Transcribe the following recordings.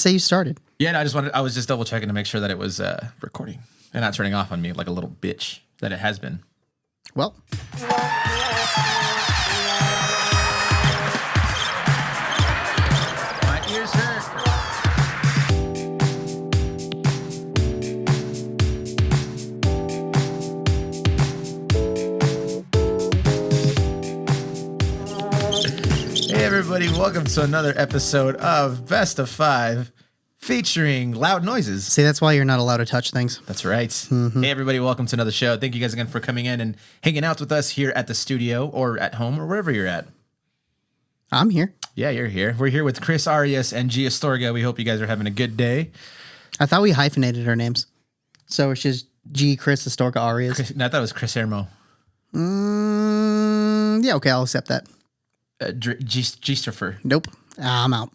Say you started. Yeah, no, I was just double checking to make sure that it was recording and not turning off on me like a little bitch that it has been. Well. My ears hurt. Hey everybody, welcome to another episode of Best of Five featuring loud noises. See, that's why you're not allowed to touch things. That's right. Mm-hmm. Hey everybody, welcome to another show. Thank you guys again for coming in and hanging out with us here at the studio or at home or wherever you're at. I'm here. Yeah, you're here. We're here with Chris Arias and G Astorga. We hope you guys are having a good day. I thought we hyphenated our names. So it's just G, Chris, Astorga, Arias. No, I thought it was Chris Hermo. Yeah, okay, I'll accept that. G-Striffer. Nope. I'm out.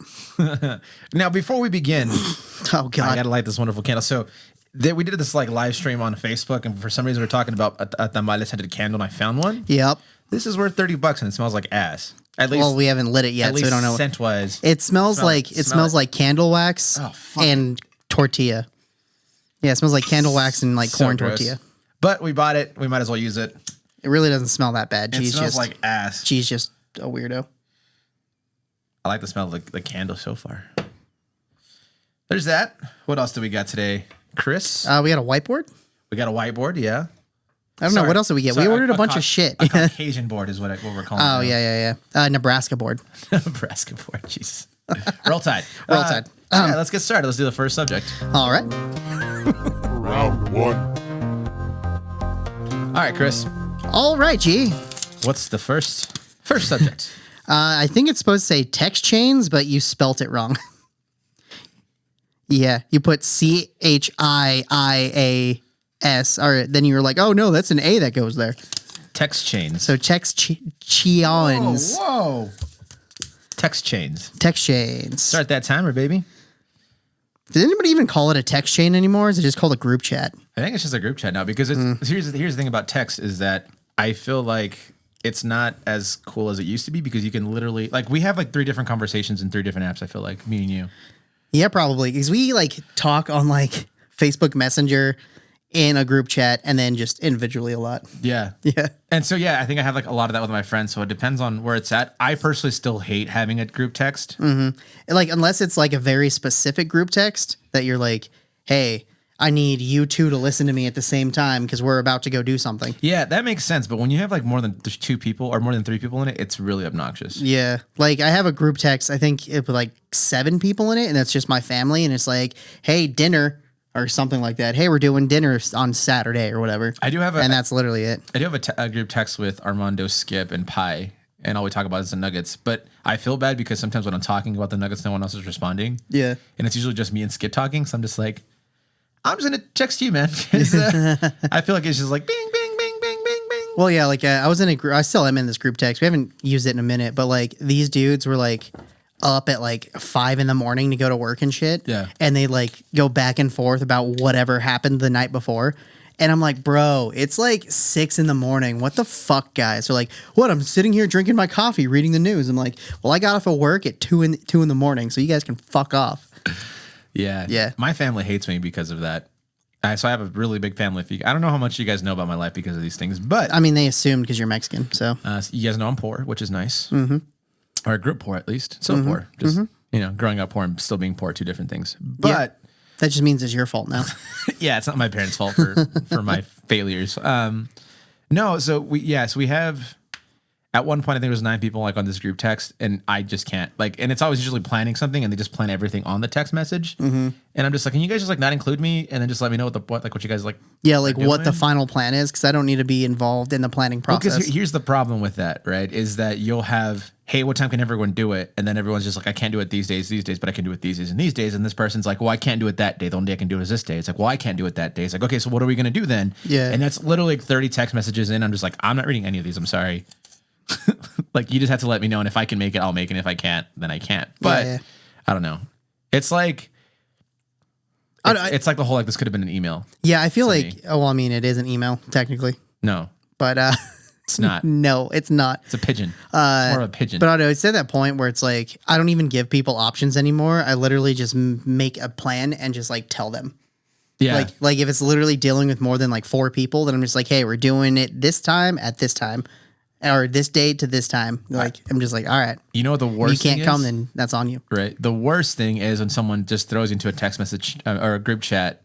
Now, before we begin, oh God, I gotta light this wonderful candle. So we did this like live stream on Facebook, and for some reason we're talking about a tamale scented candle, and I found one. Yep. This is worth $30, and it smells like ass. At least, well, we haven't lit it yet, so we don't know. Scent wise, it smells like candle wax and tortilla. Yeah, it smells like candle wax and like corn gross. tortilla. But we bought it. We might as well use it. It really doesn't smell that bad. It smells like ass. She's just a weirdo. I like the smell of the candle so far. There's that. What else do we got today, Chris? We got a whiteboard. We got a whiteboard, yeah. I don't know. What else did we get? We ordered a bunch of shit. A Caucasian board is what we're calling it. Oh, yeah. Nebraska board. Nebraska board, Jesus. Roll Tide. Roll Tide. Yeah, let's get started. Let's do the first subject. All right. Round one. All right, Chris. All right, G. What's the first subject? I think it's supposed to say text chains, but you spelt it wrong. Yeah, you put CHIIAS, or then you were like, oh no, that's an A that goes there. Text chains. So text chains. Whoa. Text chains. Text chains. Start that timer, baby. Does anybody even call it a text chain anymore? Or is it just called a group chat? I think it's just a group chat now because here's the thing about text is that I feel like it's not as cool as it used to be because you can literally we have 3 different conversations in 3 different apps. I feel like me and you. Yeah, probably because we talk on Facebook Messenger in a group chat and then just individually a lot. Yeah. Yeah. And so, I think I have a lot of that with my friends. So it depends on where it's at. I personally still hate having a group text. Mm-hmm. Unless it's a very specific group text that you're like, hey, I need you two to listen to me at the same time because we're about to go do something. Yeah, that makes sense. But when you have more than 2 people or more than 3 people in it, it's really obnoxious. Yeah. I have a group text, I think it with 7 people in it, and that's just my family. And it's hey, dinner or something like that. Hey, we're doing dinner on Saturday or whatever. And that's literally it. I do have a group text with Armando, Skip, and Pi. And all we talk about is the Nuggets. But I feel bad because sometimes when I'm talking about the Nuggets, no one else is responding. Yeah. And it's usually just me and Skip talking. So I'm just I'm just going to text you, man. I feel like it's just bing, bing, bing, bing, bing, bing. Well, yeah, I was in a group. I still am in this group text. We haven't used it in a minute, but these dudes were up at 5 a.m. to go to work and shit. Yeah. And they go back and forth about whatever happened the night before. And I'm like, bro, it's 6 a.m. What the fuck, guys? They're like, what? I'm sitting here drinking my coffee, reading the news. I'm like, well, I got off of work at 2 in the morning, so you guys can fuck off. Yeah. Yeah. My family hates me because of that. So I have a really big family. I don't know how much you guys know about my life because of these things, but I mean, they assumed because you're Mexican. So you guys know I'm poor, which is nice. Mm-hmm. Or I grew up poor, at least. Still poor. Just, growing up poor and still being poor, 2 different things. But that just means it's your fault now. yeah, it's not my parents' fault for my failures. No, so we have. At one point, I think there was 9 people on this group text, and I just can't and it's always usually planning something, and they just plan everything on the text message, and I'm just can you guys just not include me, and then just let me know what you guys Yeah, what the final plan is, because I don't need to be involved in the planning process. Because here's the problem with that, right? Is that you'll have, hey, what time can everyone do it? And then everyone's just I can't do it these days, but I can do it these days and these days, and this person's well, I can't do it that day. The only day I can do it is this day. It's well, I can't do it that day. It's okay, so what are we gonna do then? Yeah, and that's literally 30 text messages in. I'm just I'm not reading any of these. I'm sorry. You just have to let me know, and if I can make it, I'll make it. If I can't, then I can't. But I don't know. It's it's the whole this could have been an email. Yeah, I feel it is an email technically. No, but It's not. No, it's not. It's a pigeon. It's more of a pigeon. But I know it's at that point where it's like I don't even give people options anymore. I literally just make a plan and just like tell them. Yeah. Like if it's literally dealing with more than like 4 people, then I'm just like, hey, we're doing it this time at this time, or this date to this time. Like I'm just like, all right. You know what the worst? You can't thing come, is? then that's on you. Right. The worst thing is when someone just throws you into a text message or a group chat,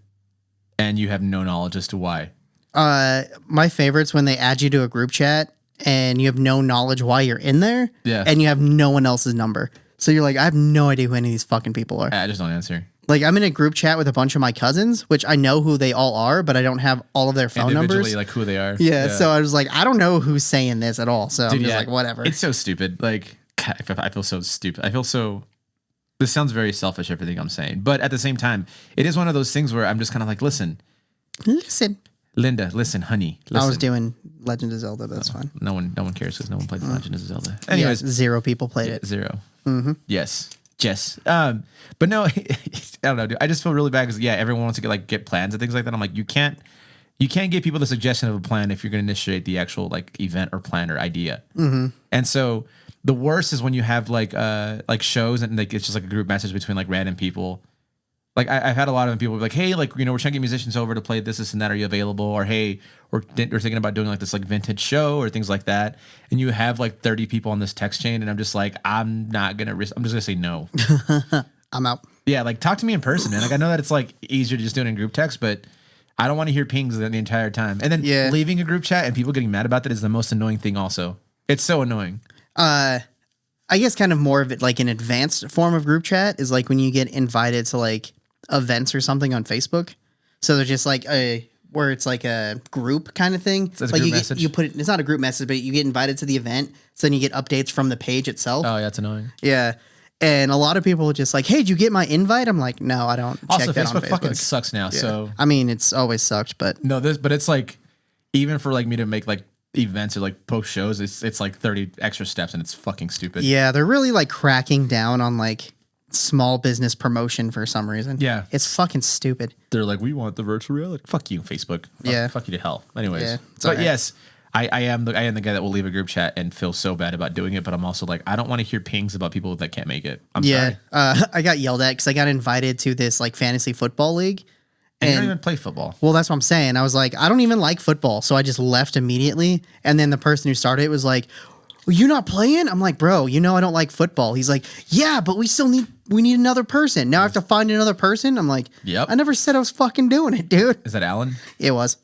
and you have no knowledge as to why. My favorite's when they add you to a group chat and you have no knowledge why you're in there. Yeah. And you have no one else's number. So you're like, I have no idea who any of these fucking people are. I just don't answer. Like I'm in a group chat with a bunch of my cousins, which I know who they all are, but I don't have all of their phone numbers. Like who they are. Yeah, so I was like, I don't know who's saying this at all. So I'm just like, whatever. It's so stupid. Like, God, I feel so stupid. I feel so. This sounds very selfish, everything I'm saying. But at the same time, it is one of those things where I'm just kind of like, listen, Linda, listen, honey. Listen. I was doing Legend of Zelda, but that's fine. No one cares because no one played Legend of Zelda. Anyways, 0 people played it. 0. Mm-hmm. Yes. But no, I don't know, dude. I just feel really bad because everyone wants to get plans and things like that. I'm like, you can't give people the suggestion of a plan if you're going to initiate the actual like event or plan or idea. Mm-hmm. And so the worst is when you have like shows and like it's just like a group message between like random people. Like I've had a lot of people be like, hey, like, we're trying to get musicians over to play this and that. Are you available? Or hey, we're thinking about doing like this like vintage show or things like that. And you have like 30 people on this text chain, and I'm just like, I'm not gonna risk. I'm just gonna say no. I'm out. Yeah, like talk to me in person, man. Like I know that it's like easier to just do it in group text, but I don't want to hear pings the entire time. And then leaving a group chat and people getting mad about that is the most annoying thing. Also, it's so annoying. I guess kind of more of it like an advanced form of group chat is like when you get invited to like events or something on Facebook. So they're just like where it's like a group kind of thing. So it's like a group message? you put it, it's not a group message, but you get invited to the event. So then you get updates from the page itself. Oh yeah, it's annoying. Yeah. And a lot of people are just like, hey, did you get my invite? I'm like, no, I don't. Also, check that on Facebook Facebook fucking sucks now. Yeah. So I mean, it's always sucked, but no, but it's like even for like me to make like events or like post shows, it's like 30 extra steps and it's fucking stupid. Yeah, they're really like cracking down on like small business promotion for some reason. Yeah. It's fucking stupid. They're like, we want the virtual reality. Fuck you, Facebook. Fuck you to hell. Anyways. Yeah, but yes, I am the guy that will leave a group chat and feel so bad about doing it, but I'm also like, I don't want to hear pings about people that can't make it. I'm sorry. I got yelled at because I got invited to this like fantasy football league. And you don't even play football. Well, that's what I'm saying. I was like, I don't even like football. So I just left immediately. And then the person who started it was like, well, you're not playing? I'm like, bro, I don't like football. He's like, yeah, but we need another person. Now I have to find another person. I'm like, yep. I never said I was fucking doing it, dude. Is that Alan? It was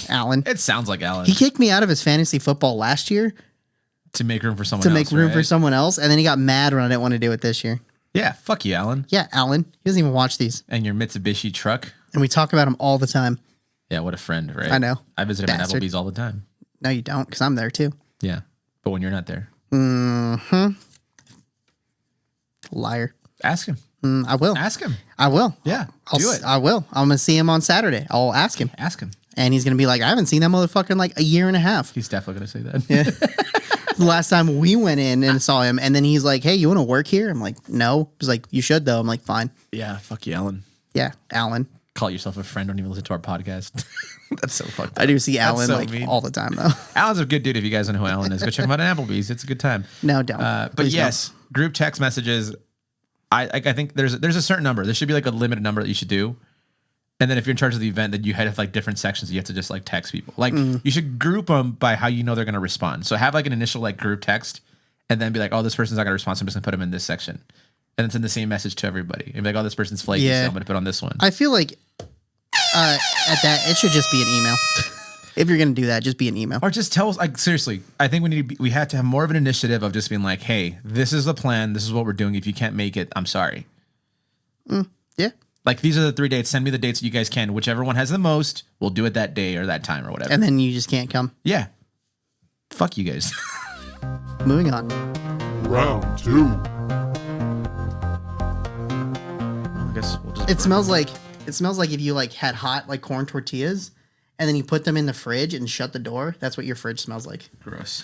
Alan. It sounds like Alan. He kicked me out of his fantasy football last year. To make room for someone to else. make room right? for someone else. And then he got mad when I didn't want to do it this year. Yeah, fuck you, Alan. Yeah, Alan. He doesn't even watch these. And your Mitsubishi truck. And we talk about him all the time. Yeah, what a friend, right? I know. I visit him Bastard. at Applebee's all the time. No, you don't, because I'm there too. Yeah, but when you're not there. Mm-hmm. Liar. Ask him. I will. Ask him. I will. Yeah, do it. I will. I'm going to see him on Saturday. I'll ask him. Ask him. And he's going to be like, I haven't seen that motherfucker in like a year and a half. He's definitely going to say that. Yeah. The last time we went in and saw him, and then he's like, hey, you want to work here? I'm like, no. He's like, you should though. I'm like, fine. Yeah, fuck you, Alan. Yeah, Alan. Call yourself a friend. Don't even listen to our podcast. That's so fucked up. I do see Alan so like mean. all the time though. Alan's a good dude. If you guys don't know who Alan is, go check him out at Applebee's. It's a good time. No, don't. But Please yes, group text messages. I think there's a certain number. There should be like a limited number that you should do. And then if you're in charge of the event, then you have like different sections. You have to just like text people. Like you should group them by how you know they're going to respond. So have like an initial like group text, and then be like, oh, this person's not going to respond, so I'm just going to put them in this section. And then send the same message to everybody. And be like, oh, this person's flaky, so I'm going to put on this one. I feel like at that it should just be an email. If you're going to do that, just be an email. Or just tell us, like, seriously, I think we have to have more of an initiative of just being like, hey, this is the plan. This is what we're doing. If you can't make it, I'm sorry. Yeah. Like, these are the 3 dates. Send me the dates that you guys can. Whichever one has the most, we'll do it that day or that time or whatever. And then you just can't come. Yeah. Fuck you guys. Moving on. Round 2. I guess we'll just... It smells like if you like had hot like corn tortillas and then you put them in the fridge and shut the door. That's what your fridge smells like. Gross.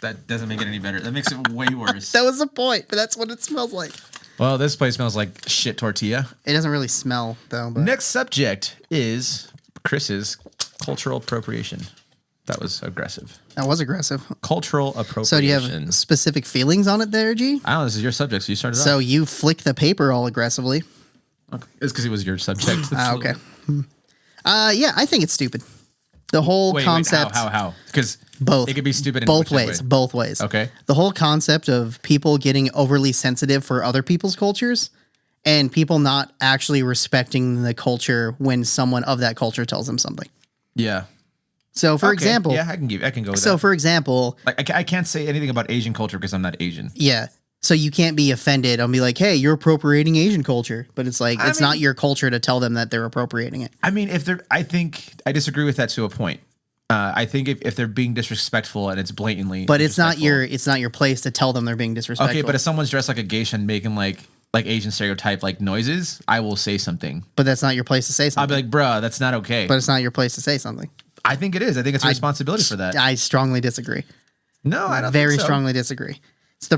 That doesn't make it any better. That makes it way worse. That was the point, but that's what it smells like. Well, this place smells like shit tortilla. It doesn't really smell though. But. Next subject is Chris's cultural appropriation. That was aggressive. That was aggressive. Cultural appropriation. So do you have specific feelings on it there, G? I don't know. This is your subject, so you started So off. you flick the paper all aggressively. Okay. It's because it was your subject. Okay. Yeah, I think it's stupid. The whole concept. Wait, how? Because both. It could be stupid in both whichever ways. way. Both ways. Okay. The whole concept of people getting overly sensitive for other people's cultures and people not actually respecting the culture when someone of that culture tells them something. Yeah. So, for Okay. example, Yeah, I can go with so that. for example, Like, I can't say anything about Asian culture because I'm not Asian. yeah. So you can't be offended and be like, "Hey, you're appropriating Asian culture," but it's like it's not your culture to tell them that they're appropriating it. I mean, I think I disagree with that to a point. I think if they're being disrespectful and it's blatantly, But it's not disrespectful. your place to tell them they're being disrespectful. Okay, but if someone's dressed like a geisha and making like Asian stereotype like noises, I will say something. But that's not your place to say I'll something. be like, bruh, that's not okay. But it's not your place to say something. I think it is. I think it's a responsibility for that. I strongly disagree. No, I don't Very think so. strongly disagree. So the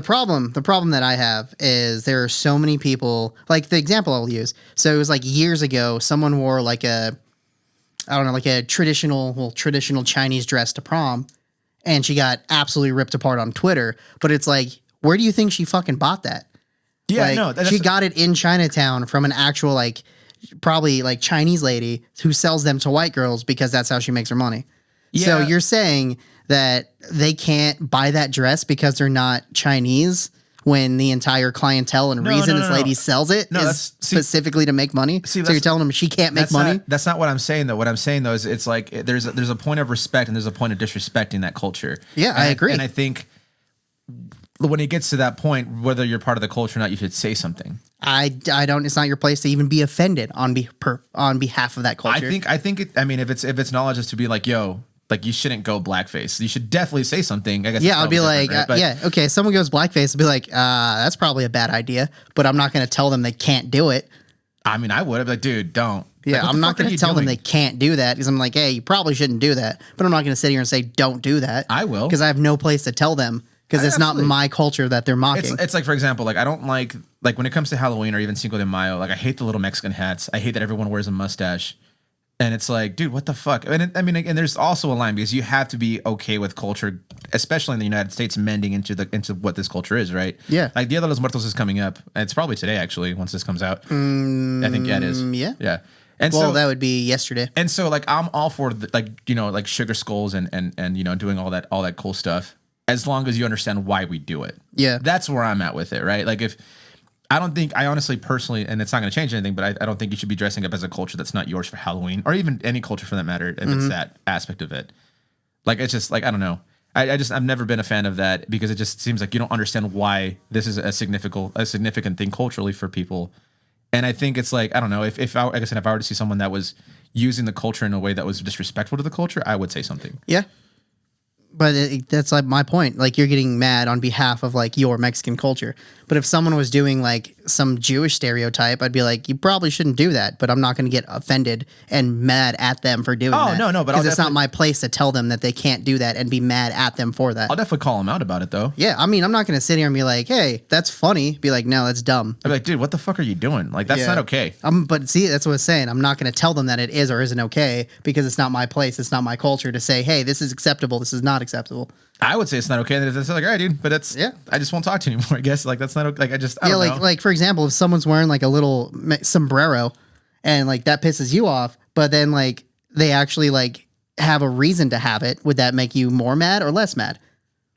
problem that I have is there are so many people, like the example I'll use. So it was like years ago, someone wore like a traditional Chinese dress to prom, and she got absolutely ripped apart on Twitter. But it's like, where do you think she fucking bought that? Yeah, Like, no, that's she got it in Chinatown from an actual like probably like Chinese lady who sells them to white girls because that's how she makes her money. So Yeah. you're saying that they can't buy that dress because they're not Chinese when the entire clientele and reason this lady sells it is specifically to make money? So you're telling them she can't make money? That's not what I'm saying, though. What I'm saying, though, is it's like there's a point of respect and there's a point of disrespecting that culture. Yeah, I agree. And I think when it gets to that point, whether you're part of the culture or not, you should say something. I don't. It's not your place to even be offended on behalf of that culture. I think if it's knowledge is to be like, yo, like you shouldn't go blackface. You should definitely say something. I guess. Yeah, I'll be like, right? But- yeah, okay. Someone goes blackface, I'll be like, that's probably a bad idea, but I'm not going to tell them they can't do it. I mean, I would. I'd be like, dude, don't. Yeah, Like, what I'm the not fuck are going to you tell them doing? they can't do that because I'm like, hey, you probably shouldn't do that. But I'm not going to sit here and say, don't do that. I will. Because I have no place to tell them because it's not Absolutely. my culture that they're mocking. It's like, for example, like I don't like when it comes to Halloween or even Cinco de Mayo, like I hate the little Mexican hats. I hate that everyone wears a mustache. And it's like, dude, what the fuck? And and there's also a line because you have to be okay with culture, especially in the United States, mending into what this culture is, right? Yeah. Like Dia de los Muertos is coming up. It's probably today, actually, once this comes out. I think it is. yeah. Yeah. And well, so that would be yesterday. and so like I'm all for like sugar skulls and doing all that cool stuff as long as you understand why we do it. Yeah. That's where I'm at with it, right? Like if I honestly personally, and it's not going to change anything, but I don't think you should be dressing up as a culture that's not yours for Halloween or even any culture for that matter if it's that aspect of it. Like it's just like I don't know. I've never been a fan of that because it just seems like you don't understand why this is a significant thing culturally for people. And I think it's like I don't know if I were to see someone that was using the culture in a way that was disrespectful to the culture, I would say something. Yeah. But that's like my point. Like you're getting mad on behalf of like your Mexican culture. But if someone was doing like some Jewish stereotype, I'd be like, you probably shouldn't do that. But I'm not going to get offended and mad at them for doing that. No, but because I'll it's not my place to tell them that they can't do that and be mad at them for that. I'll definitely call them out about it though. Yeah, I mean, I'm not going to sit here and be like, hey, that's funny. Be like, no, that's dumb. I'd be like, dude, what the fuck are you doing? Like that's Yeah. not okay. But see, that's what I'm saying. I'm not going to tell them that it is or isn't okay because it's not my place. It's not my culture to say, hey, this is acceptable. This is not acceptable. I would say it's not okay. And it's like, all right, dude, but it's I just won't talk to you anymore. I guess like that's not okay. Like I don't know. Like for example, if someone's wearing like a little sombrero and like that pisses you off, but then like they actually like have a reason to have it, would that make you more mad or less mad?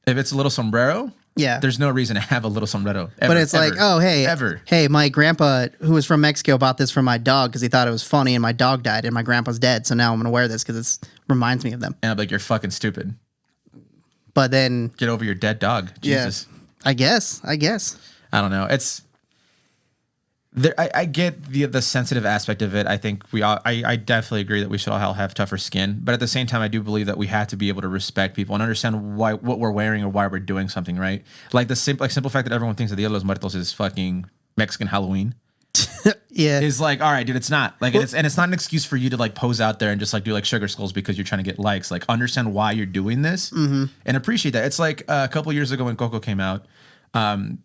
If it's a little sombrero, Yeah. there's no reason to have a little sombrero. But it's like, oh, hey, ever. hey, my grandpa who was from Mexico bought this for my dog because he thought it was funny and my dog died and my grandpa's dead. So now I'm going to wear this because it reminds me of them. And I'm like, you're fucking stupid. But then, Get over your dead dog. Jesus. I guess. I don't know. It's there. I get the sensitive aspect of it. I think I definitely agree that we should all have tougher skin. But at the same time, I do believe that we have to be able to respect people and understand what we're wearing or why we're doing something, right? Like the simple fact that everyone thinks that Dia de los Muertos is fucking Mexican Halloween. Yeah. Is like, all right, dude, it's not like it's not an excuse for you to like pose out there and just like do like sugar skulls because you're trying to get likes. Like understand why you're doing this and appreciate that. It's like a couple years ago when Coco came out,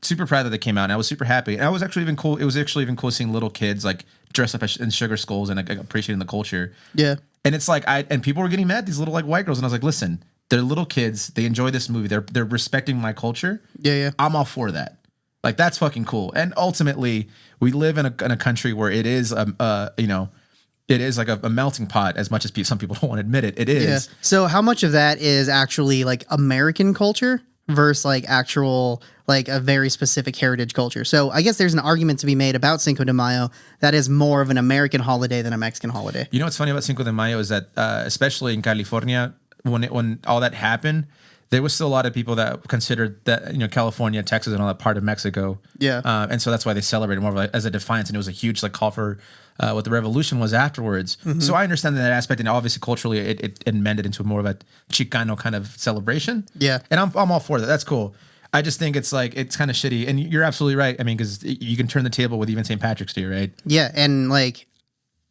Super proud that they came out, and I was super happy. And I was actually even cool. It was actually even cool seeing little kids like dress up in sugar skulls and like appreciating the culture. Yeah. And it's like and people were getting mad, these little like white girls, and I was like, listen, they're little kids. They enjoy this movie. They're respecting my culture. Yeah. I'm all for that. Like that's fucking cool. And ultimately, we live in a country where it is it is like a melting pot. As much as some people don't want to admit it, it is. Yeah. So how much of that is actually like American culture versus like actual like a very specific heritage culture? So I guess there's an argument to be made about Cinco de Mayo that is more of an American holiday than a Mexican holiday. You know what's funny about Cinco de Mayo is that especially in California, when all that happened, there was still a lot of people that considered that California, Texas, and all that part of Mexico. Yeah. And so that's why they celebrated more of like, as a defiance, and it was a huge like call for what the revolution was afterwards. Mm-hmm. So I understand that aspect, and obviously culturally it amended into more of a Chicano kind of celebration. Yeah. And I'm all for that. That's cool. I just think it's like it's kind of shitty, and you're absolutely right. I mean, because you can turn the table with even St. Patrick's Day, right? Yeah, and like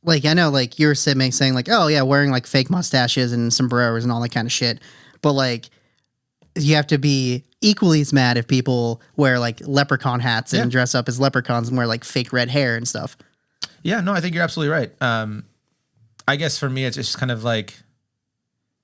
I know like you're saying like, oh yeah, wearing like fake mustaches and sombreros and all that kind of shit, but like you have to be equally as mad if people wear like leprechaun hats and dress up as leprechauns and wear like fake red hair and stuff. Yeah, no, I think you're absolutely right. I guess for me, it's just kind of like,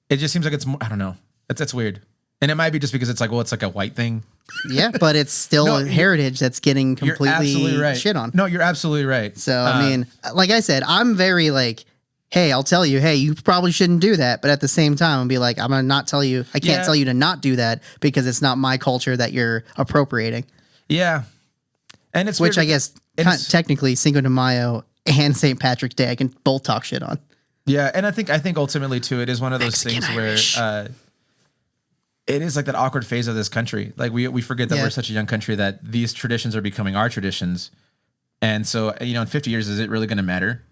it just seems like it's more, I don't know. That's weird. And it might be just because it's like, well, it's like a white thing. Yeah, but it's still a heritage that's getting completely right. shit on. No, you're absolutely right. So, I mean, like I said, I'm very like, hey, I'll tell you, hey, you probably shouldn't do that. But at the same time, I'll be like, I'm going to not tell you, I can't tell you to not do that because it's not my culture that you're appropriating. Yeah. And it's Which weird. I guess technically Cinco de Mayo and St. Patrick's Day, I can both talk shit on. Yeah. And I think ultimately too, it is one of those Mexican things where it is like that awkward phase of this country. Like we forget that we're such a young country that these traditions are becoming our traditions. And so, in 50 years, is it really going to matter?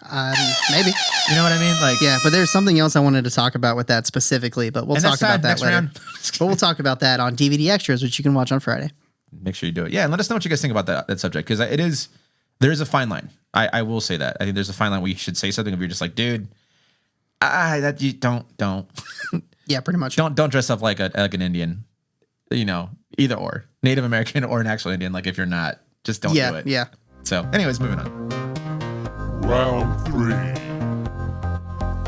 Maybe. You know what I mean? Like, yeah, but there's something else I wanted to talk about with that specifically, but we'll talk about that later. But we'll talk about that on DVD Extras, which you can watch on Friday. Make sure you do it. Yeah, and let us know what you guys think about that subject, because there is a fine line. I will say that. I think there's a fine line where you should say something if you're just like, dude, that you don't. Yeah, pretty much. Don't dress up like an Indian. Either or. Native American or an actual Indian. Like if you're not, just don't do it. Yeah. So, anyways, moving on. Round 3.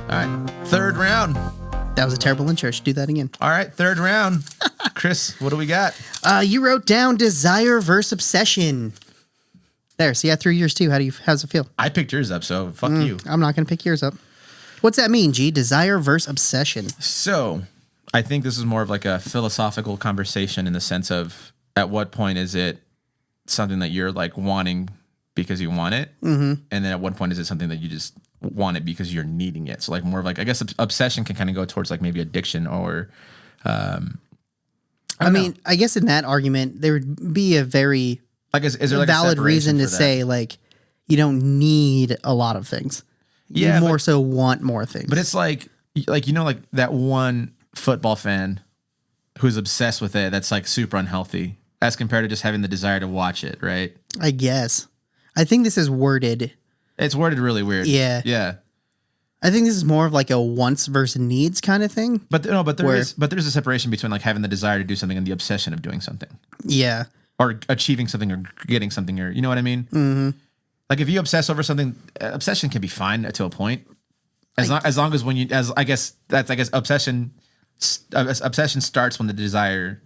All right, third round. That was a terrible intro. I should do that again. All right, third round. Chris, what do we got? You wrote down desire versus obsession. There, see, I threw yours too. How's it feel? I picked yours up, so fuck you. I'm not going to pick yours up. What's that mean, G? Desire versus obsession. So, I think this is more of like a philosophical conversation in the sense of at what point is it something that you're like wanting because you want it, and then at what point is it something that you just want it because you're needing it? So like more of like, I guess obsession can kind of go towards like maybe addiction or. I mean, I guess in that argument there would be a very is there like valid a reason to for that? say like you don't need a lot of things. You more so want more things. But it's like that one football fan who's obsessed with it. That's like super unhealthy as compared to just having the desire to watch it. Right. I guess. I think this is worded. It's worded really weird. Yeah. Yeah. I think this is more of like a wants versus needs kind of thing. But there's a separation between like having the desire to do something and the obsession of doing something. Yeah. Or achieving something or getting something, or you know what I mean? Mm-hmm. Like if you obsess over something, obsession can be fine to a point. As long as when obsession starts when the desire,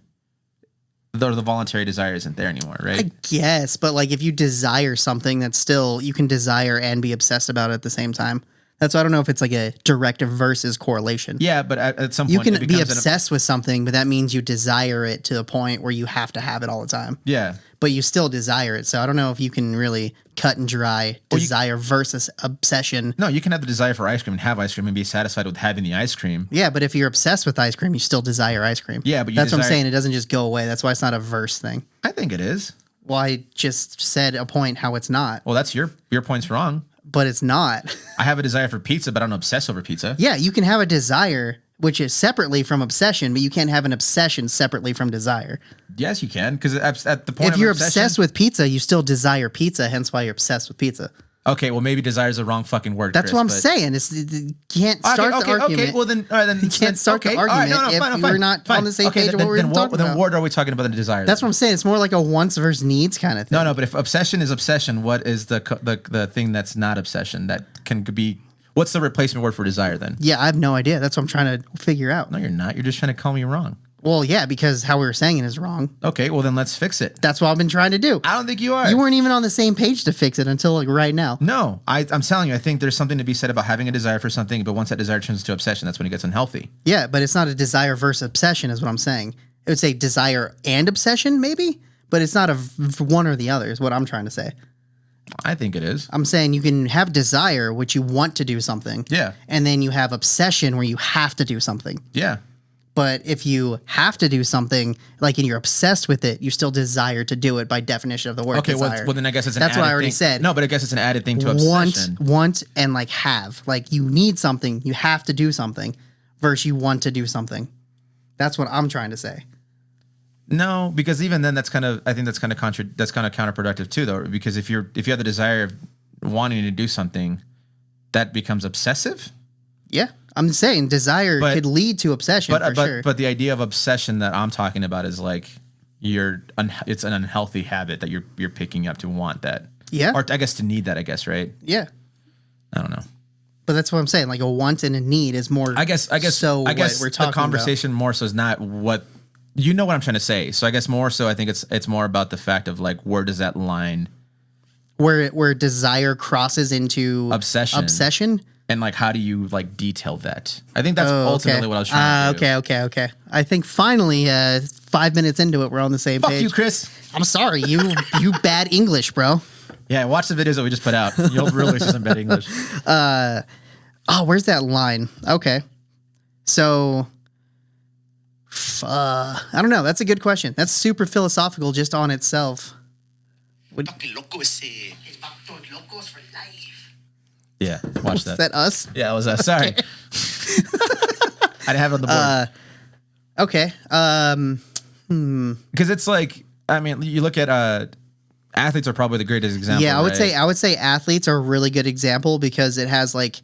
the voluntary desire isn't there anymore, right? I guess, but like if you desire something, that's still, you can desire and be obsessed about it at the same time. That's why I don't know if it's like a direct versus correlation. Yeah, but at some you point can be obsessed with something, but that means you desire it to the point where you have to have it all the time. Yeah. But you still desire it. So I don't know if you can really cut and dry desire versus obsession. No, you can have the desire for ice cream and have ice cream and be satisfied with having the ice cream. Yeah, but if you're obsessed with ice cream, you still desire ice cream. Yeah, but that's what I'm saying. It doesn't just go away. That's why it's not a verse thing. I think it is. Well, I just said a point how it's not. Well, that's your point's wrong. But it's not. I have a desire for pizza, but I don't obsess over pizza. Yeah, you can have a desire, which is separately from obsession, but you can't have an obsession separately from desire. Yes, you can, because at the point if you're obsessed with pizza, you still desire pizza, hence why you're obsessed with pizza. Okay, well maybe desire is the wrong fucking word. That's Chris, what I'm but- saying. You can't start the argument. Okay, well then, all right, then You can't start the argument if we're not on the same page of what we're talking Then about. what are we talking about the desire? That's then? what I'm saying. It's more like a wants versus needs kind of thing. No, but if obsession is obsession, what is the thing that's not obsession that can be? What's the replacement word for desire then? Yeah, I have no idea. That's what I'm trying to figure out. No, you're not. You're just trying to call me wrong. Well, yeah, because how we were saying it is wrong. Okay, well then let's fix it. That's what I've been trying to do. I don't think you are. You weren't even on the same page to fix it until like right now. No, I'm telling you, I think there's something to be said about having a desire for something, but once that desire turns into obsession, that's when it gets unhealthy. Yeah, but it's not a desire versus obsession is what I'm saying. It would say desire and obsession maybe, but it's not one or the other is what I'm trying to say. I think it is. I'm saying you can have desire, which you want to do something. Yeah. And then you have obsession where you have to do something. Yeah. But if you have to do something, like and you're obsessed with it, you still desire to do it by definition of the word Okay, desire. well then I guess it's an That's added what I already thing. said. No, but I guess it's an added thing to obsession. Want, and like have. Like you need something, you have to do something versus you want to do something. That's what I'm trying to say. No, because even then, I think that's kind of counterproductive too, though. Because if you have the desire of wanting to do something, that becomes obsessive. Yeah, I'm saying desire could lead to obsession for sure. But the idea of obsession that I'm talking about is like it's an unhealthy habit that you're picking up to want that. Yeah, or I guess to need that. I guess right. Yeah, I don't know. But that's what I'm saying. Like a want and a need is more. I guess. So what we're talking the conversation more so is not what. You know what I'm trying to say. So I guess more so I think it's more about the fact of like where does that line where desire crosses into obsession and like how do you like detail that? I think that's ultimately what I was trying to do. Okay. I think finally 5 minutes into it we're on the same page. Fuck you, Chris. I'm sorry. You bad English, bro. Yeah, watch the videos that we just put out. You'll really see some bad English. Where's that line? Okay. So I don't know. That's a good question. That's super philosophical just on itself. Yeah, watch that. Is that us? Yeah, it was us. Sorry. I didn't have it on the board. Okay. Because it's like, I mean, you look at athletes are probably the greatest example. Yeah, I would say athletes are a really good example because it has like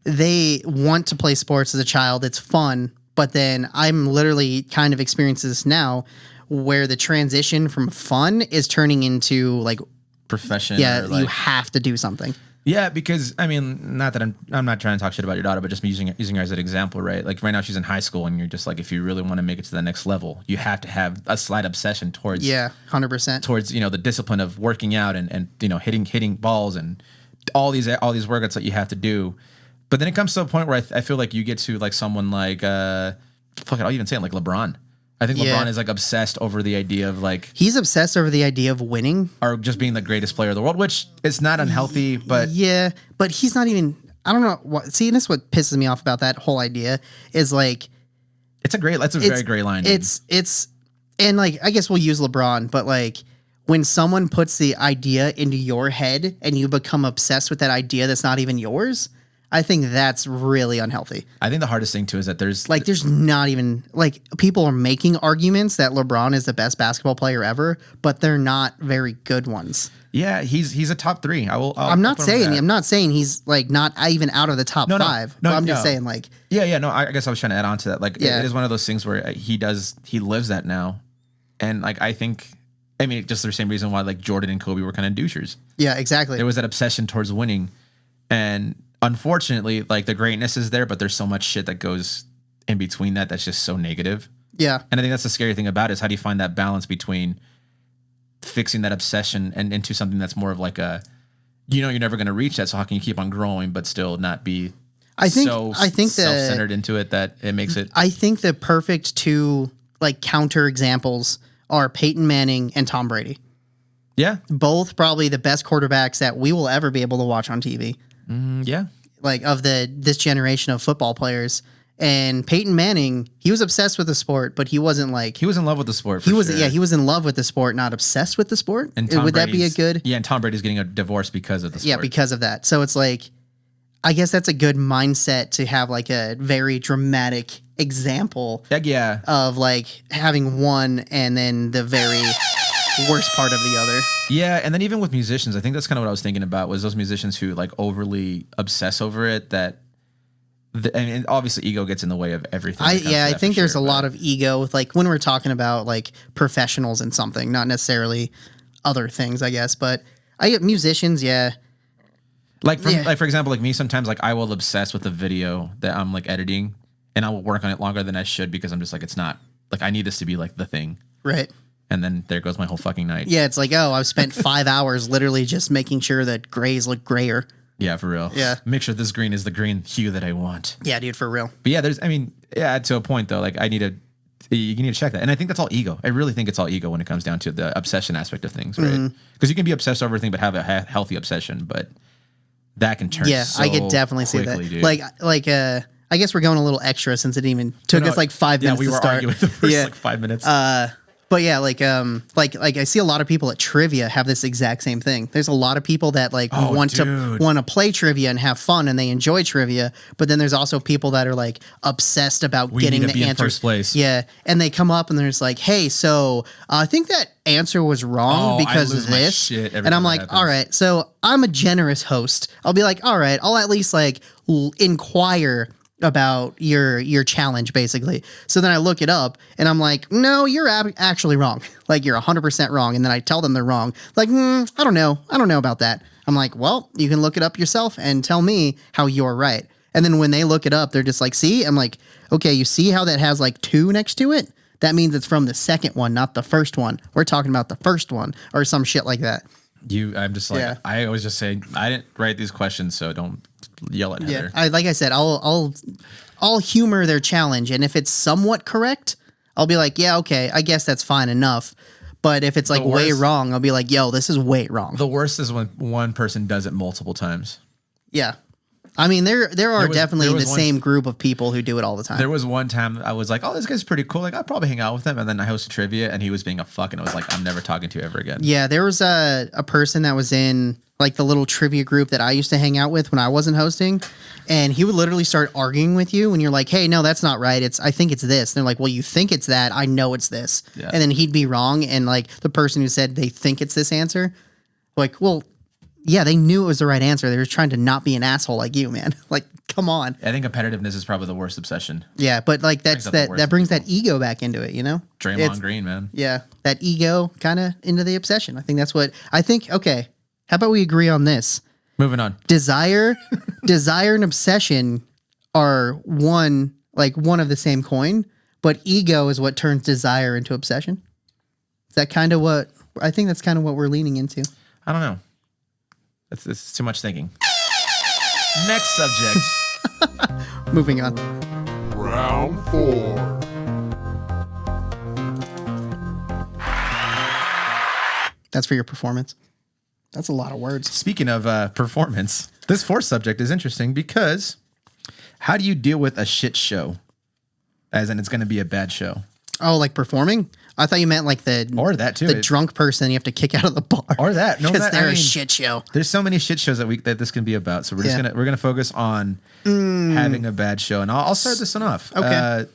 they want to play sports as a child. It's fun. But then I'm literally kind of experiencing this now where the transition from fun is turning into like profession. Yeah, or like, you have to do something. Yeah, because I mean, not that I'm not trying to talk shit about your daughter, but just using her as an example, right? Like right now she's in high school and you're just like, if you really want to make it to the next level, you have to have a slight obsession towards 100% towards, the discipline of working out and hitting balls and all these workouts that you have to do. But then it comes to a point where I feel like you get to like someone like I'll even say it like LeBron. I think LeBron is like obsessed over the idea of like he's obsessed over the idea of winning or just being the greatest player of the world, which is not unhealthy, but but he's not even. I don't know what. See, and that's what pisses me off about that whole idea is like that's a very gray line. Dude. It's and like I guess we'll use LeBron, but like when someone puts the idea into your head and you become obsessed with that idea that's not even yours. I think that's really unhealthy. I think the hardest thing too is that there's not even like people are making arguments that LeBron is the best basketball player ever, but they're not very good ones. Yeah, he's a top 3. I'm not saying he's like not even out of the top 5. No, I'm just saying like no. I guess I was trying to add on to that. Like it is one of those things where he lives that now, and like I think. I mean, just the same reason why like Jordan and Kobe were kind of douchers. Yeah, exactly. There was that obsession towards winning, and unfortunately, like the greatness is there, but there's so much shit that goes in between that's just so negative. Yeah. And I think that's the scary thing about it is how do you find that balance between fixing that obsession and into something that's more of like a, you're never going to reach that. So how can you keep on growing, but still not be I think self-centered into it that it makes it. I think the perfect two like counter examples are Peyton Manning and Tom Brady. Yeah. Both probably the best quarterbacks that we will ever be able to watch on TV. Yeah. Like of this generation of football players. And Peyton Manning, he was obsessed with the sport, but he wasn't like... He was in love with the sport, he was in love with the sport, not obsessed with the sport. And would that be a good... Yeah, and Tom Brady's getting a divorce because of the sport. Yeah, because of that. So it's like, I guess that's a good mindset to have like a very dramatic example of like having one and then the very worst part of the other. Yeah, and then even with musicians, I think that's kind of what I was thinking about was those musicians who like overly obsess over it. And obviously ego gets in the way of everything. I think there's a lot of ego with like when we're talking about like professionals in something, not necessarily other things, I guess. But I get musicians, yeah. Like for example, like me, sometimes like I will obsess with a video that I'm like editing, and I will work on it longer than I should because I'm just like it's not like I need this to be like the thing, right? And then there goes my whole fucking night. Yeah, it's like, oh, I've spent 5 hours literally just making sure that grays look grayer. Yeah, for real. Yeah. Make sure this green is the green hue that I want. Yeah, dude, for real. But yeah, to a point though, like you need to check that. And I think that's all ego. I really think it's all ego when it comes down to the obsession aspect of things, right? Because you can be obsessed over everything, but have a healthy obsession, but that can turn so I could definitely see that. Dude. Like, I guess we're going a little extra since it even took us like 5 minutes to start. Yeah, we were arguing the first like 5 minutes. But yeah, like I see a lot of people at trivia have this exact same thing. There's a lot of people that like want to play trivia and have fun and they enjoy trivia, but then there's also people that are like obsessed about getting the answer. First place. Yeah, and they come up and they're just like, "Hey, so I think that answer was wrong because of this." And I'm like, "All right, so I'm a generous host. I'll be like, all right, I'll at least like inquire about your challenge basically." So then I look it up and I'm like, no, you're actually wrong. Like you're 100% wrong. And then I tell them they're wrong. Like, I don't know about that. I'm like, well, you can look it up yourself and tell me how you're right. And then when they look it up, they're just like, see, I'm like, okay, you see how that has like 2 next to it? That means it's from the second one, not the first one. We're talking about the first one or some shit like that. I'm just like, I always just say, I didn't write these questions, so don't yell at Heather. Yeah, like I said, I'll humor their challenge, and if it's somewhat correct, I'll be like, yeah, okay, I guess that's fine enough. But if it's like way wrong, I'll be like, yo, this is way wrong. The worst is when one person does it multiple times. Yeah. I mean, there are definitely the same group of people who do it all the time. There was one time I was like, oh, this guy's pretty cool. Like, I'll probably hang out with him. And then I hosted trivia, and he was being a fuck, and I was like, I'm never talking to you ever again. Yeah, there was a person that was in like the little trivia group that I used to hang out with when I wasn't hosting, and he would literally start arguing with you when you're like, hey, no, that's not right. I think it's this. And they're like, well, you think it's that. I know it's this. Yeah. And then he'd be wrong, and like the person who said they think it's this answer, like, well, yeah, they knew it was the right answer. They were trying to not be an asshole like you, man. Like, come on. I think competitiveness is probably the worst obsession. Yeah, but like that brings that ego back into it, you know? Draymond Green, man. Yeah, that ego kind of into the obsession. I think that's what I think. Okay, how about we agree on this? Moving on. Desire and obsession are one of the same coin, but ego is what turns desire into obsession. Is that kind of what I think? That's kind of what we're leaning into. I don't know. It's too much thinking. Next subject. Moving on. Round 4. That's for your performance. That's a lot of words. Speaking of performance, this 4th subject is interesting because how do you deal with a shit show? As in, it's going to be a bad show. Oh, like performing? I thought you meant like or that too. The drunk person you have to kick out of the bar. Or that. No, because they're a shit show. There's so many shit shows that this can be about. So we're just gonna focus on having a bad show. And I'll start this one off. Okay.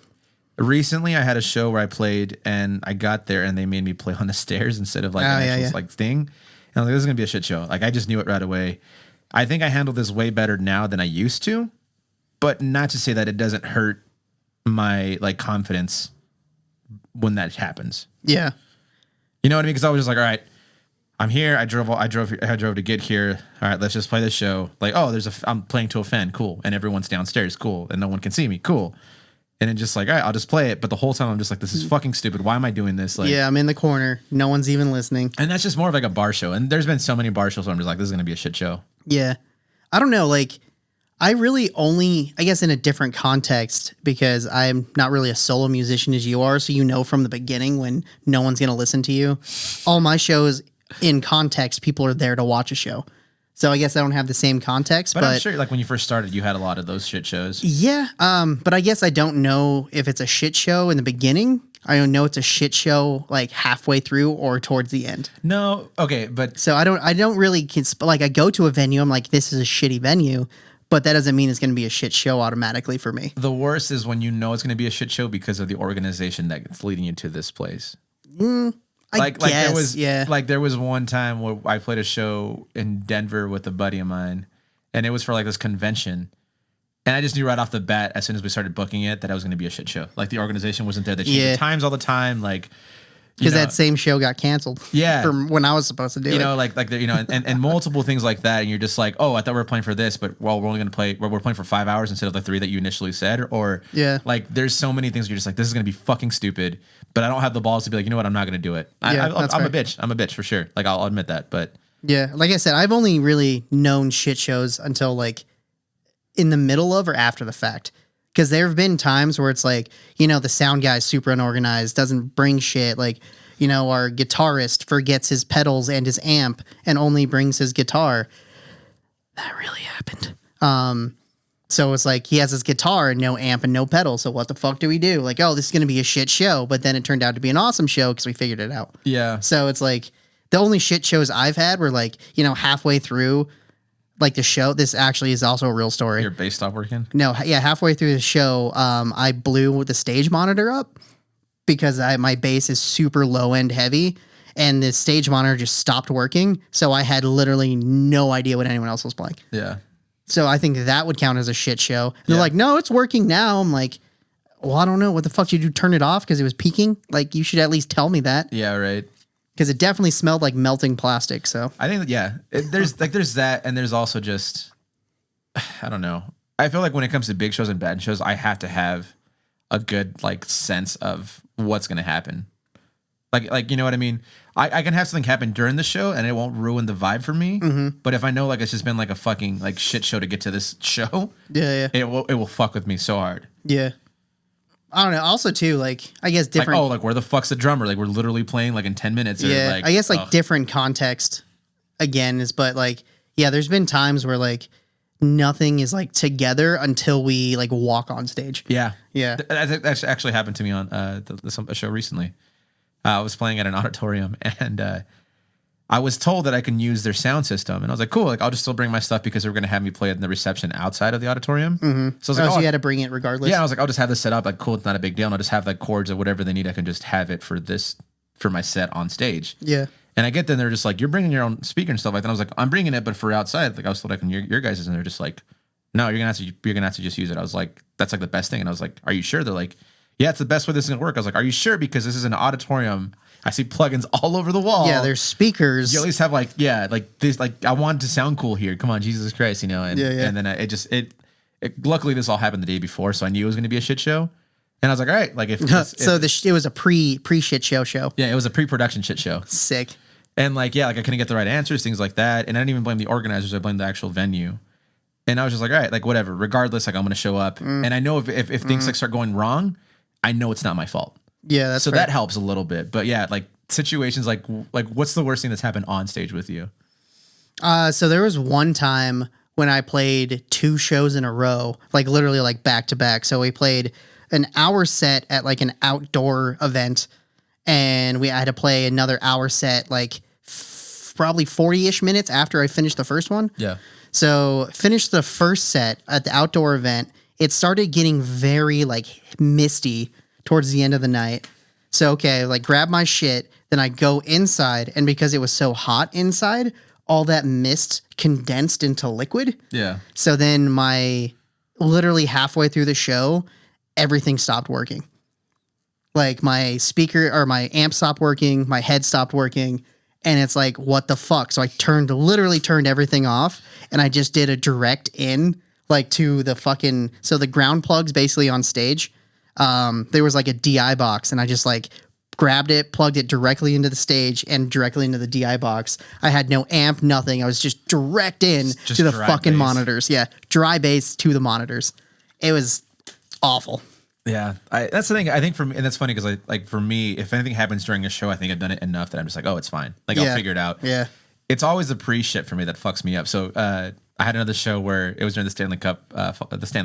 Recently I had a show where I played and I got there and they made me play on the stairs instead of like an actual like thing. And I'm like, this is gonna be a shit show. Like I just knew it right away. I think I handle this way better now than I used to, but not to say that it doesn't hurt my like confidence when that happens. Yeah. You know what I mean? Because I was just like, all right, I'm here. I drove to get here. All right, let's just play this show. Like, oh, I'm playing to a fan. Cool. And everyone's downstairs. Cool. And no one can see me. Cool. And then just like, all right, I'll just play it. But the whole time I'm just like, this is fucking stupid. Why am I doing this? Like, yeah, I'm in the corner. No one's even listening. And that's just more of like a bar show. And there's been so many bar shows where I'm just like, this is going to be a shit show. Yeah. I don't know. Like, I really only, I guess in a different context, because I'm not really a solo musician as you are. So you know from the beginning when no one's going to listen to you. All my shows in context, people are there to watch a show. So I guess I don't have the same context. But I'm sure like when you first started, you had a lot of those shit shows. Yeah. But I guess I don't know if it's a shit show in the beginning. I don't know it's a shit show like halfway through or towards the end. No. Okay. But so I don't really, like I go to a venue. I'm like, this is a shitty venue. But that doesn't mean it's going to be a shit show automatically for me. The worst is when you know it's going to be a shit show because of the organization that's leading you to this place. Like there guess, was yeah. like there was one time where I played a show in Denver with a buddy of mine, and it was for like this convention. And I just knew right off the bat, as soon as we started booking it, that it was going to be a shit show. Like the organization wasn't there. They changed the times all the time. Like, because that same show got canceled. Yeah, from when I was supposed to do it. You know, like and multiple things like that. And you're just like, oh, I thought we were playing for this, but well, we're only going to play. We're playing for 5 hours instead of the 3 that you initially said. Or like, there's so many things you're just like, this is going to be fucking stupid. But I don't have the balls to be like, you know what, I'm not going to do it. I'm a bitch. I'm a bitch for sure. Like, I'll admit that. But yeah, like I said, I've only really known shit shows until like in the middle of or after the fact. Because there have been times where it's like, you know, the sound guy's super unorganized, doesn't bring shit. Like, you know, our guitarist forgets his pedals and his amp and only brings his guitar. That really happened. So it's like he has his guitar and no amp and no pedal. So what the fuck do we do? Like, oh, this is going to be a shit show. But then it turned out to be an awesome show because we figured it out. Yeah. So it's like the only shit shows I've had were like, you know, halfway through like the show. This actually is also a real story. Your bass stopped working? No. Yeah. Halfway through the show, I blew the stage monitor up because my bass is super low end heavy. And the stage monitor just stopped working. So I had literally no idea what anyone else was playing. Yeah. So I think that would count as a shit show. And they're like, no, it's working now. I'm like, well, I don't know. What the fuck did you do? Turn it off because it was peaking? Like, you should at least tell me that. Yeah, right. Because it definitely smelled like melting plastic. So I think that, there's that. And there's also just, I don't know. I feel like when it comes to big shows and bad shows, I have to have a good like sense of what's going to happen. Like, you know what I mean? I can have something happen during the show and it won't ruin the vibe for me. Mm-hmm. But if I know like it's just been like a fucking like shit show to get to this show, it will fuck with me so hard. Yeah. I don't know. Also too, like, I guess different. Like, where the fuck's the drummer? Like, we're literally playing like in 10 minutes. Yeah. Or, like, I guess like different context again is, but like, yeah, there's been times where like nothing is like together until we like walk on stage. Yeah. Yeah. That actually happened to me on a show recently. I was playing at an auditorium and I was told that I can use their sound system. And I was like, cool, like I'll just still bring my stuff because they were going to have me play it in the reception outside of the auditorium. Mm-hmm. So I was like, so you had to bring it regardless? Yeah, I was like, I'll just have this set up. Like, cool, it's not a big deal. And I'll just have like chords or whatever they need. I can just have it for my set on stage. Yeah. And I get there and they're just like, you're bringing your own speaker and stuff like that. And I was like, I'm bringing it, but for outside. Like I was told I can your guys' and they're just like, no, you're gonna have to just use it. I was like, that's like the best thing. And I was like, are you sure? They're like, yeah, it's the best way this is gonna work. I was like, are you sure? Because this is an auditorium. I see plugins all over the wall. Yeah, there's speakers. You at least have like this. Like I want it to sound cool here. Come on, Jesus Christ, you know. And and then it luckily this all happened the day before, so I knew it was gonna be a shit show. And I was like, all right, like if it was a pre shit show. Yeah, it was a pre-production shit show. Sick. And like I couldn't get the right answers, things like that. And I didn't even blame the organizers. I blamed the actual venue. And I was just like, all right, like whatever. Regardless, like I'm gonna show up. And I know if things like start going wrong, I know it's not my fault. Yeah, that's so fair. That helps a little bit. But yeah, like situations like what's the worst thing that's happened on stage with you? So there was one time when I played 2 shows in a row, like literally like back to back. So we played an hour set at like an outdoor event, and I had to play another hour set like probably 40-ish minutes after I finished the first one. Yeah. So finished the first set at the outdoor event. It started getting very like misty towards the end of the night. So, okay, like grab my shit. Then I go inside. And because it was so hot inside, all that mist condensed into liquid. Yeah. So then literally halfway through the show, everything stopped working. Like my speaker or my amp stopped working. My head stopped working. And it's like, what the fuck? So I literally turned everything off. And I just did a direct in like to the fucking, so the ground plugs basically on stage. There was like a DI box and I just like grabbed it, plugged it directly into the stage and directly into the DI box. I had no amp, nothing. I was just direct in to the fucking bass. Monitors. Yeah. Dry bass to the monitors. It was awful. Yeah. That's the thing. I think and that's funny because for me, if anything happens during a show, I think I've done it enough that I'm just like, oh, it's fine. Like I'll figure it out. Yeah. It's always the pre-shit for me that fucks me up. So, I had another show where it was during the Stanley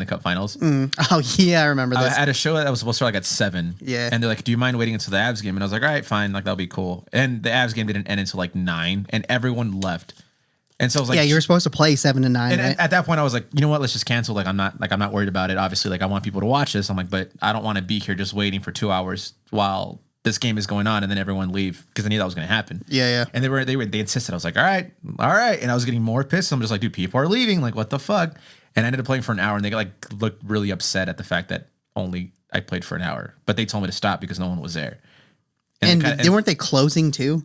Cup Finals. Oh yeah, I remember this. I had a show that was supposed to start like at 7. Yeah. And they're like, "Do you mind waiting until the Avs game?" And I was like, "All right, fine. Like that'll be cool." And the Avs game didn't end until like 9, and everyone left. And so I was like, "Yeah, you were supposed to play 7 to 9." And right? at that point, I was like, "You know what? Let's just cancel. Like I'm not worried about it. Obviously, like I want people to watch this. I'm like, but I don't want to be here just waiting for 2 hours while this game is going on, and then everyone leave because they knew that was going to happen. Yeah. And they insisted. I was like, all right. And I was getting more pissed. I'm just like, dude, people are leaving. Like, what the fuck? And I ended up playing for an hour, and they like looked really upset at the fact that only I played for an hour, but they told me to stop because no one was there. And weren't they closing too?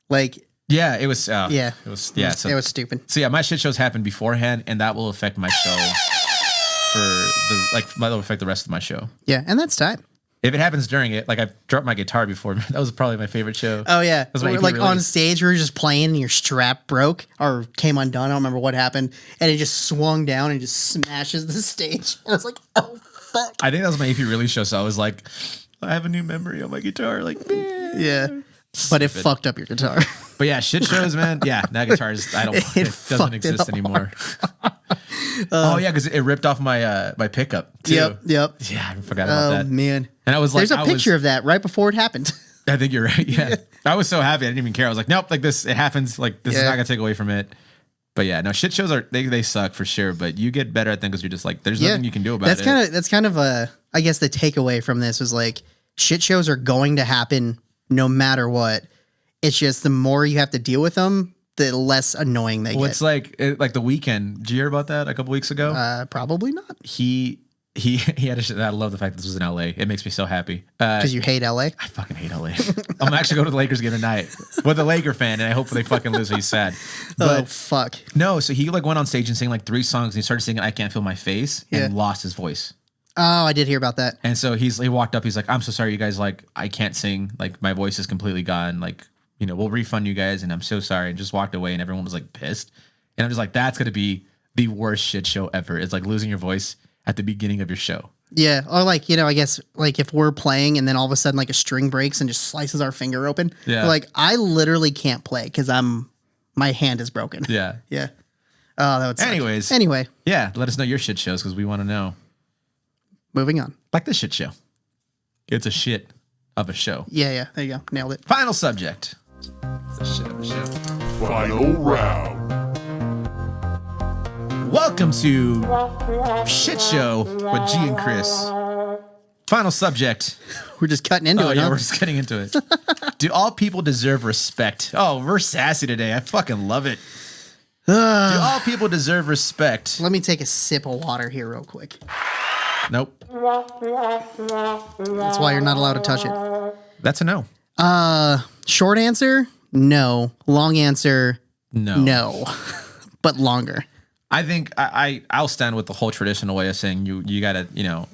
Like, yeah, it was. So, it was stupid. So yeah, my shit shows happened beforehand, and that will affect my show that'll affect the rest of my show. Yeah, and that's time. If it happens during it, like I've dropped my guitar before. That was probably my favorite show. Oh yeah, Or, like on stage, we were just playing, and your strap broke or came undone. I don't remember what happened, and it just swung down and just smashes the stage. I was like, oh fuck. I think that was my AP release show, so I was like, I have a new memory on my guitar. Like, man. Yeah. But it fucked up your guitar. But yeah, shit shows, man. Yeah, that guitar it doesn't exist anymore. Oh yeah, because it ripped off my my pickup too. Yep. Yeah, I forgot about that. Oh man. And I was like, there's a picture of that right before it happened. I think you're right. Yeah, I was so happy I didn't even care. I was like, nope, like this, it happens. Like this is not gonna take away from it. But yeah, no, shit shows they suck for sure. But you get better at them because you're just like, there's nothing you can do about it. That's kind of I guess the takeaway from this was like, shit shows are going to happen no matter what. It's just the more you have to deal with them, the less annoying they get. It's like the weekend. Did you hear about that a couple weeks ago? Probably not. He had I love the fact that this was in LA. It makes me so happy. Because you hate LA? I fucking hate LA. I'm actually going to the Lakers game tonight with a Laker fan, and I hope they fucking lose. He's sad. But oh fuck. No, so he like went on stage and sang like 3 songs, and he started singing "I Can't Feel My Face" and lost his voice. Oh, I did hear about that. And so he walked up. He's like, "I'm so sorry, you guys. Like, I can't sing. Like, my voice is completely gone. Like, you know, we'll refund you guys, and I'm so sorry." And just walked away, and everyone was like pissed. And I'm just like, that's gonna be the worst shit show ever. It's like losing your voice at the beginning of your show. Yeah, or like, you know, I guess like if we're playing and then all of a sudden like a string breaks and just slices our finger open. Yeah. Like I literally can't play because my hand is broken. Yeah. Yeah. Oh, that would suck. Anyways. Anyway. Yeah, let us know your shit shows because we want to know. Moving on. Like this shit show. It's a shit of a show. Yeah. There you go. Nailed it. Final subject. It's a shit of a show. Final round. Welcome to Shit Show with G and Chris. Final subject. We're just cutting into it. Yeah, huh? we're just getting into it. Do all people deserve respect? Oh, we're sassy today. I fucking love it. Do all people deserve respect? Let me take a sip of water here real quick. Nope. That's why you're not allowed to touch it. That's a no. Short answer, no. Long answer, no. But longer. I think I'll stand with the whole traditional way of saying you gotta, you know,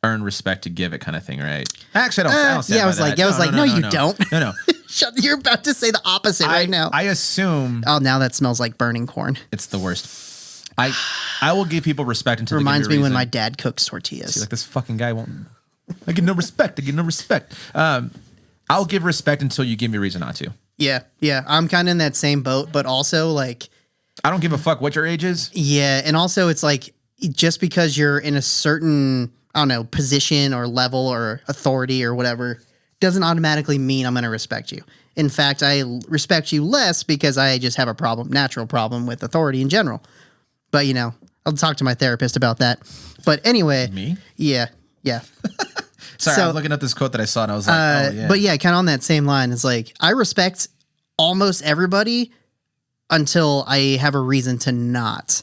earn respect to give it kind of thing, right? Actually, I don't stand I was by like, that. no, you don't. No. You're about to say the opposite right now. I assume. Oh, now that smells like burning corn. It's the worst. I will give people respect until Reminds they give me when reason. my dad cooks tortillas. See, like this fucking guy won't. I get no respect. I'll give respect until you give me a reason not to. Yeah. I'm kind of in that same boat, but also like, I don't give a fuck what your age is. yeah, and also it's like just because you're in a certain, I don't know, position or level or authority or whatever doesn't automatically mean I'm going to respect you. In fact, I respect you less because I just have a natural problem with authority in general. But, you know, I'll talk to my therapist about that. But anyway. Me? Yeah. Sorry, I was looking at this quote that I saw and I was like, oh, yeah. But yeah, kind of on that same line, it's like I respect almost everybody until I have a reason to not.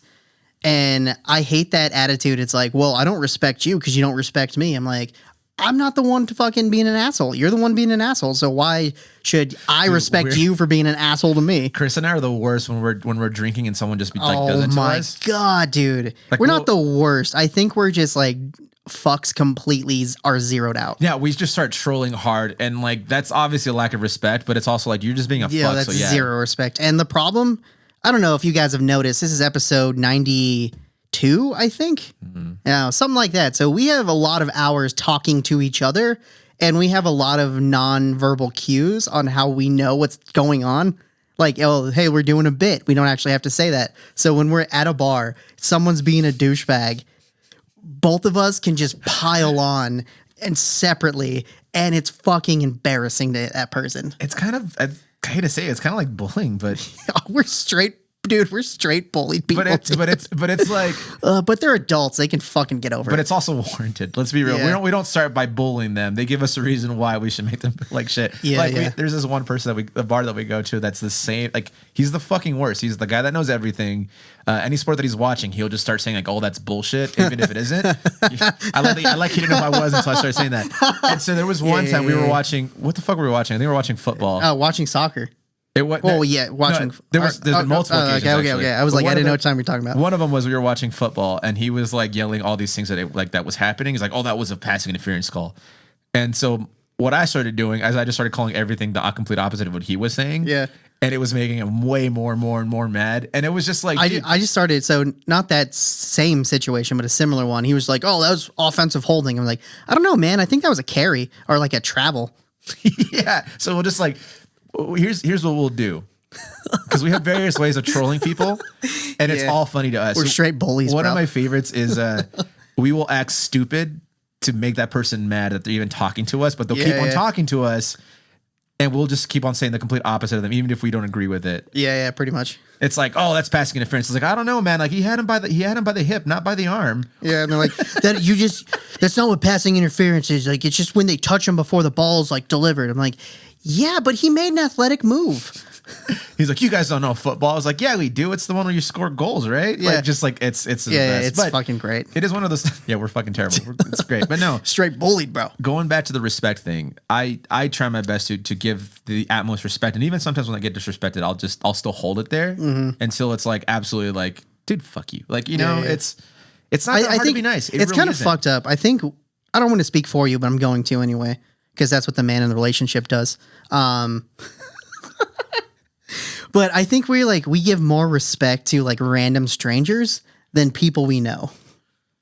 And I hate that attitude. It's like, well, I don't respect you because you don't respect me. I'm like, I'm not the one to fucking being an asshole. You're the one being an asshole. So why should I respect you for being an asshole to me? Chris and I are the worst when we're drinking and someone just does it to us. Oh my God, dude. Like, we're not the worst. I think we're just like fucks completely are zeroed out. Yeah, we just start trolling hard, and like that's obviously a lack of respect, but it's also like you're just being a fuck. That's so yeah, zero respect. And the problem, I don't know if you guys have noticed, this is episode 92, I think. Yeah, something like that. So we have a lot of hours talking to each other, and we have a lot of non-verbal cues on how we know what's going on. Like, oh, hey, we're doing a bit. We don't actually have to say that. So when we're at a bar, someone's being a douchebag, both of us can just pile on and separately, and it's fucking embarrassing to that person. it's kind of, I hate to say it, it's kind of like bullying, but We're straight Dude, we're straight bullied people. But it's like, but they're adults. They can fucking get over but it. it's also warranted. Let's be real. Yeah. We don't start by bullying them. They give us a reason why we should make them feel like shit. Yeah, like yeah. there's this one person the bar that we go to that's the same. Like he's the fucking worst. He's the guy that knows everything. Any sport that he's watching, he'll just start saying like, "Oh, that's bullshit," even if it isn't. I like you to know if I wasn't, so I started saying that. And so there was one time we were watching. What the fuck were we watching? I think we were watching football. Watching soccer. It was. Oh yeah, watching. There's been multiple occasions. Okay. I was like, I didn't know what time you're talking about. One of them was we were watching football, and he was like yelling all these things that was happening. He's like, "Oh, that was a passing interference call," and so what I started doing is I just started calling everything the complete opposite of what he was saying. Yeah. And it was making him way more mad. And it was just like, I just started, so not that same situation, but a similar one. He was like, "Oh, that was offensive holding." I'm like, "I don't know, man. I think that was a carry or like a travel." yeah. So we'll just like, here's what we'll do. Because we have various ways of trolling people, and it's all funny to us. We're straight bullies. One bro. of my favorites is we will act stupid to make that person mad that they're even talking to us, but they'll keep on talking to us, and we'll just keep on saying the complete opposite of them, even if we don't agree with it. Yeah, pretty much. It's like, "Oh, that's passing interference." It's like, I don't know, man. Like he had him by the hip, not by the arm. Yeah, and they're like, that's not what passing interference is. Like, it's just when they touch him before the ball's like delivered. I'm like, yeah, but he made an athletic move. He's like, "You guys don't know football." I was like, "Yeah, we do. It's the one where you score goals, right?" Yeah. Like, just like it's the best. It's But fucking great. it is one of those. Yeah, we're fucking terrible. It's great, but no. Straight bullied, bro. Going back to the respect thing, I try my best to give the utmost respect, and even sometimes when I get disrespected, I'll still hold it there until it's like absolutely like, dude, fuck you. Like it's not that hard to be nice. It's really kind of isn't. fucked up. I think I don't want to speak for you, but I'm going to anyway because that's what the man in the relationship does. But I think we give more respect to like random strangers than people we know.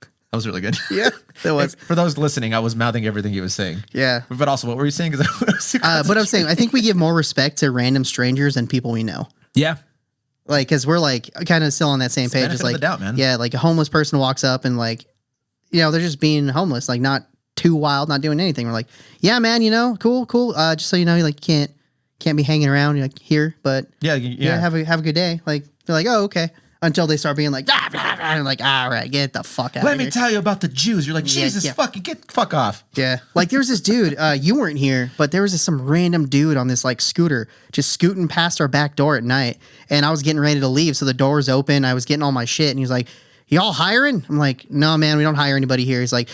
That was really good. Yeah, that was. For those listening, I was mouthing everything he was saying. Yeah. But also, what were you saying? But I'm saying I think we give more respect to random strangers than people we know. Yeah. Like, because we're like kind of still on that same page. Benefit It's of like, the doubt, man. Yeah, like a homeless person walks up and like, they're just being homeless, like not too wild, not doing anything. We're like, yeah, man, cool. Just so you know, like you can't be hanging around like here, but Yeah. have a good day. Like they're like, oh, okay. Until they start being like, blah, blah, blah, and like, all right, get the fuck out. Let of me here. tell you about the Jews. You're like, Jesus, fuck off. Yeah. Like there was this dude, you weren't here, but there was some random dude on this like scooter just scooting past our back door at night. And I was getting ready to leave. So the door was open. I was getting all my shit. And he was like, y'all hiring? I'm like, no, man, we don't hire anybody here. He's like,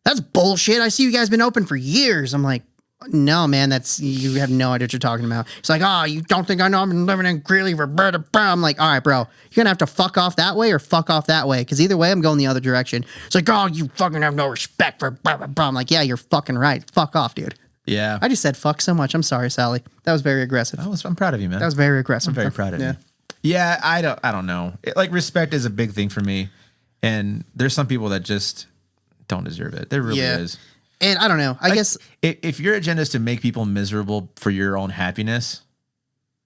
that's bullshit. I see you guys been open for years. I'm like, no, man, you have no idea what you're talking about. He's like, oh, you don't think I know I've been living in Greeley for blah, blah, blah. I'm like, all right, bro, you're going to have to fuck off that way or fuck off that way. Because either way, I'm going the other direction. It's like, oh, you fucking have no respect for blah, blah, blah. I'm like, yeah, you're fucking right. Fuck off, dude. Yeah. I just said fuck so much. I'm sorry, Sally. That was very aggressive. I'm proud of you, man. That was very aggressive. I'm very proud of you. you. Yeah, I don't know. Like respect is a big thing for me. And there's some people that just don't deserve it. There really is. And I don't know. I guess if your agenda is to make people miserable for your own happiness,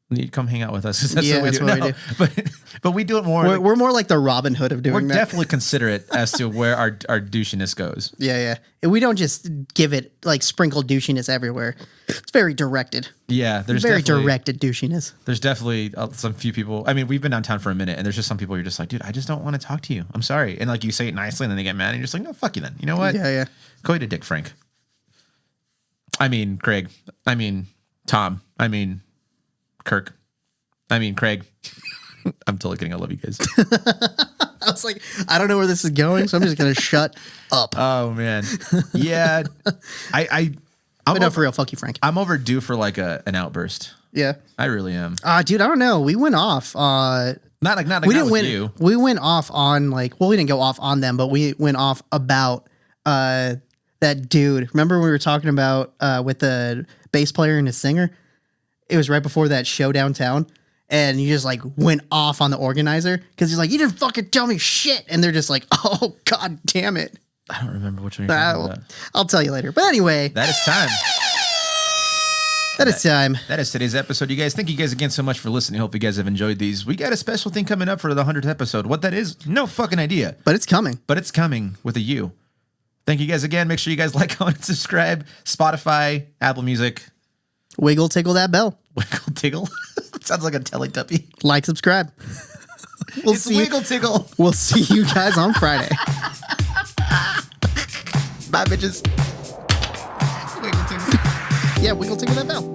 you come hang out with us. That's what we do. What we do. But we do it more. We're more like the Robin Hood of doing we're that. definitely considerate as to where our douchiness goes. Yeah. And we don't just give it like sprinkle douchiness everywhere. It's very directed. Yeah, there's very definitely directed douchiness. There's definitely some few people. I mean, we've been downtown for a minute, and there's just some people you're just like, dude, I just don't want to talk to you. I'm sorry. And like you say it nicely, and then they get mad, and you're just like, no, fuck you then. You know what? Yeah. Go eat a dick, Frank. I mean, Craig. I mean, Tom. I mean, Kirk. I mean, Craig. I'm totally kidding. I love you guys. I was like, I don't know where this is going, so I'm just gonna shut up. Oh man, yeah. I'm no, for real, fuck you, Frank. I'm overdue for like an outburst. Yeah, I really am. Dude, I don't know. We went off. Not we didn't with win. you. We went off on like, well, we didn't go off on them, but we went off about that dude. Remember when we were talking about with the bass player and the singer? It was right before that show downtown. And you just like went off on the organizer because he's like, you didn't fucking tell me shit. And they're just like, oh, God damn it. I don't remember which one you're talking about. I'll tell you later. But anyway. That is time. That is time. That is today's episode, you guys. Thank you guys again so much for listening. Hope you guys have enjoyed these. We got a special thing coming up for the 100th episode. What that is, no fucking idea. But it's coming. But it's coming with a U. Thank you guys again. Make sure you guys like, comment, subscribe. Spotify, Apple Music. Wiggle, tickle that bell. Wiggle, tickle. Sounds like a Teletubby. Like, subscribe. We'll It's see. wiggle tickle. We'll see you guys on Friday. Bye, bitches. Wiggle tickle. Yeah, wiggle tickle that bell.